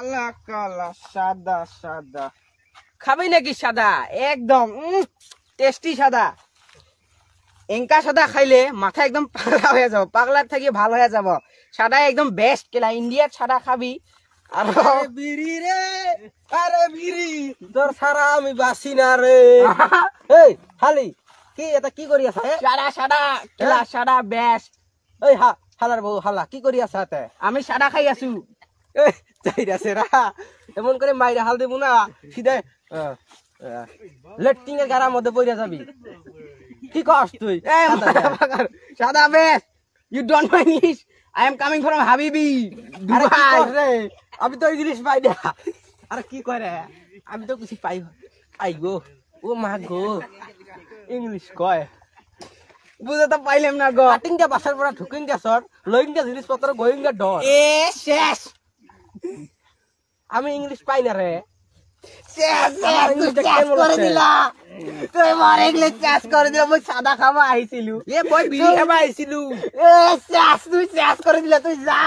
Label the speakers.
Speaker 1: কালা কালা সাদা সাদা
Speaker 2: খাবি নাকি সাদা একদম টেস্টি সাদা এঙ্কা সাদা খাইলে মাথা একদম পাগলা হয়ে যাব পাগলার থেকে ভালো হয়ে যাব সাদা একদম বেস্ট কেলা ইন্ডিয়ার সাদা খাবি আর
Speaker 1: বিড়ি রে আরে বিড়ি তোর সারা আমি বাসি না রে এই হালি কি এটা কি করি আছা
Speaker 2: সাদা সাদা কেলা সাদা বেস্ট
Speaker 1: এই হালার বউ হালা কি করি আছা তে
Speaker 2: আমি সাদা খাই আছো
Speaker 1: এই যাইরাছে রা এমন করে মাইরা হাল দেব না সিধা লেট্টিং এর গারার মধ্যে পড়ে যাবি কি কস তুই
Speaker 2: এই সাদা best you don't know English I am coming from হাবিবি
Speaker 1: আরে কি
Speaker 2: দুবাই
Speaker 1: কস রে আমি তো ইংলিশ পাই না আরে কি করে আমি তো কিছু পাই আই গো ও মা গো ইংলিশ কয়
Speaker 2: বুঝে তো পাইলাম না গো
Speaker 1: কাটিং কে বাসার পড়া ঢুকিং কে সর লইং কে জিনিসপত্র গোইং কে ডর
Speaker 2: এ শেষ
Speaker 1: আমি ইংলিশ পাই না রে
Speaker 2: শেষ
Speaker 1: আমার
Speaker 2: তুই
Speaker 1: ইংলিশটা
Speaker 2: শেষ
Speaker 1: কেমন
Speaker 2: করে
Speaker 1: আছে?
Speaker 2: দিলা তুই আমার ইংলিশ শেষ করে দিলা মই সাদা খাওয়া আইছিলু
Speaker 1: এ বই বিড়ি খাবা আইছিলু
Speaker 2: এ শেষ তুই শেষ করে দিলা তুই যা